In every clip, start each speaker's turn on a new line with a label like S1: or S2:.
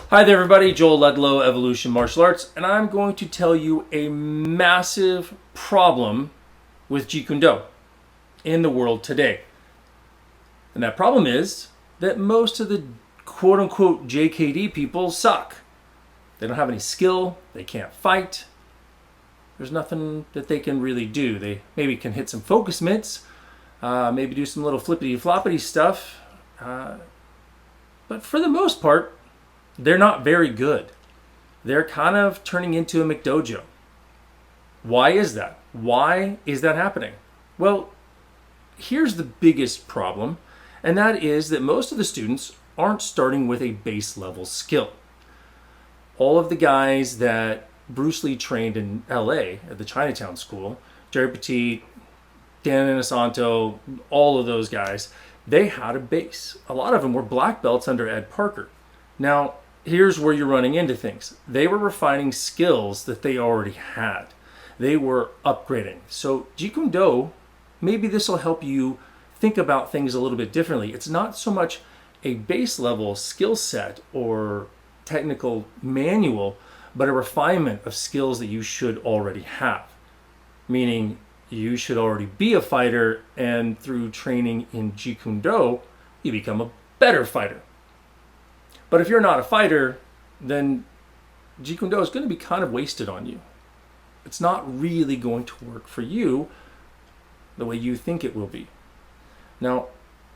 S1: Hi there everybody, Joel Ludlow, Evolution Martial Arts, and I'm going to tell you a massive problem with Jeet Kune Do in the world today. And that problem is that most of the quote-unquote JKD people suck. They don't have any skill, they can't fight, there's nothing that they can really do. They maybe can hit some focus mitts, maybe do some little flippity-floppity stuff, but for the most part, they're not very good. They're kind of turning into a McDojo. Why is that? Why is that happening? Well, here's the biggest problem, and that is that most of the students aren't starting with a base level skill. All of the guys that Bruce Lee trained in LA at the Chinatown School, Jerry Petit, Dan Inosanto, all of those guys, they had a base. A lot of them were black belts under Ed Parker. Now, here's where you're running into things. They were refining skills that they already had. They were upgrading. So Jeet Kune Do, maybe this will help you think about things a little bit differently. It's not so much a base level skill set or technical manual, but a refinement of skills that you should already have. Meaning you should already be a fighter, and through training in Jeet Kune Do, you become a better fighter. But if you're not a fighter, then Jeet Kune Do is going to be kind of wasted on you. It's not really going to work for you the way you think it will be. Now,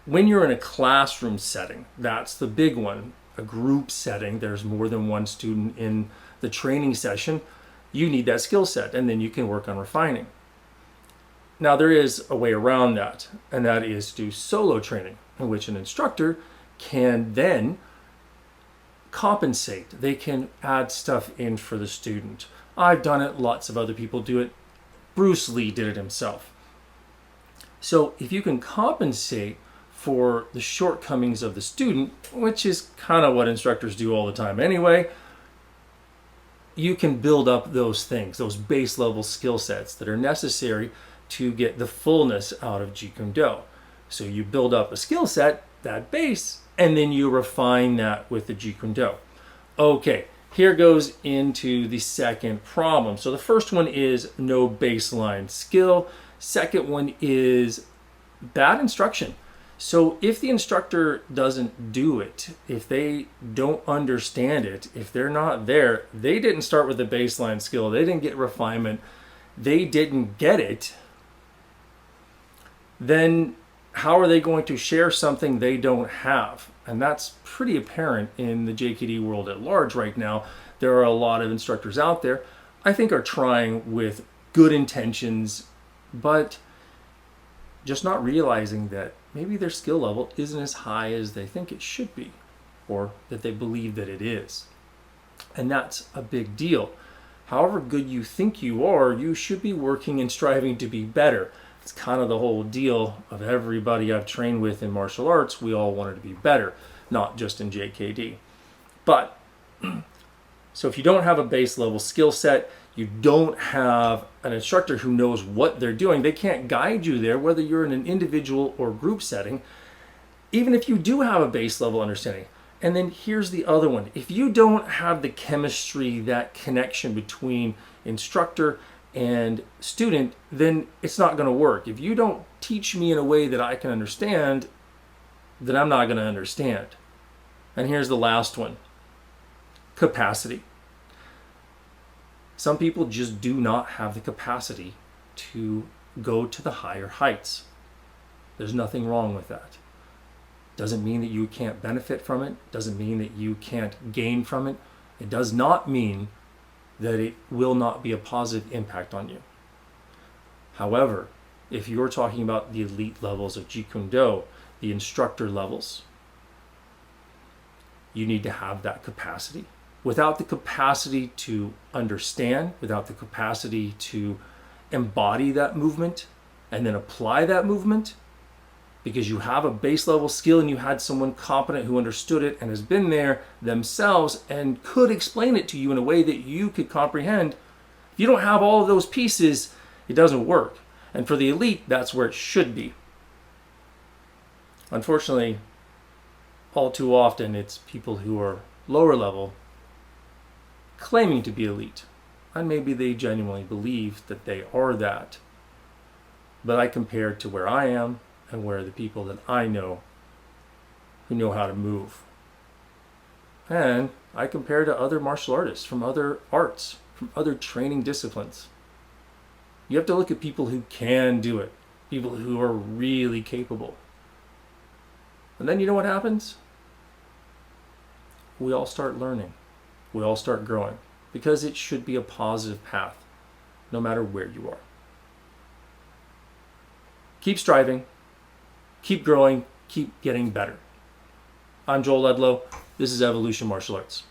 S1: when you're in a classroom setting, that's the big one. A group setting, there's more than one student in the training session. You need that skill set, and then you can work on refining. Now, there is a way around that, and that is to do solo training, in which an instructor can then compensate. They can add stuff in for the student. I've done it, lots of other people do it. Bruce Lee did it himself. So if you can compensate for the shortcomings of the student, which is kind of what instructors do all the time anyway, you can build up those things, those base level skill sets that are necessary to get the fullness out of Jeet Kune Do. So you build up a skill set, that base, and then you refine that with the Jeet Kune Do. Okay, here goes into the second problem. So the first one is no baseline skill. Second one is bad instruction. So if the instructor doesn't do it, if they don't understand it, if they're not there, they didn't start with a baseline skill, they didn't get refinement, they didn't get it, then how are they going to share something they don't have? And that's pretty apparent in the JKD world at large right now. There are a lot of instructors out there, I think, are trying with good intentions, but just not realizing that maybe their skill level isn't as high as they think it should be, or that they believe that it is. And that's a big deal. However good you think you are, you should be working and striving to be better. It's kind of the whole deal of everybody I've trained with in martial arts. We all wanted to be better, not just in JKD. But, so if you don't have a base level skill set, you don't have an instructor who knows what they're doing, they can't guide you there, whether you're in an individual or group setting, even if you do have a base level understanding. And then here's the other one. If you don't have the chemistry, that connection between instructor and student, then it's not going to work. If you don't teach me in a way that I can understand, then I'm not going to understand. And here's the last one. Capacity. Some people just do not have the capacity to go to the higher heights. There's nothing wrong with that. Doesn't mean that you can't benefit from it. Doesn't mean that you can't gain from it. It does not mean that it will not be a positive impact on you. However, if you're talking about the elite levels of Jeet Kune Do, the instructor levels, you need to have that capacity. Without the capacity to understand, without the capacity to embody that movement and then apply that movement, because you have a base level skill and you had someone competent who understood it and has been there themselves and could explain it to you in a way that you could comprehend. If you don't have all of those pieces, it doesn't work. And for the elite, that's where it should be. Unfortunately, all too often, it's people who are lower level claiming to be elite. And maybe they genuinely believe that they are that. But I compare to where I am and where the people that I know who know how to move. And I compare to other martial artists from other arts, from other training disciplines. You have to look at people who can do it, people who are really capable. And then you know what happens? We all start learning. We all start growing. Because it should be a positive path, no matter where you are. Keep striving, keep growing, keep getting better. I'm Joel Ledlow. This is Evolution Martial Arts.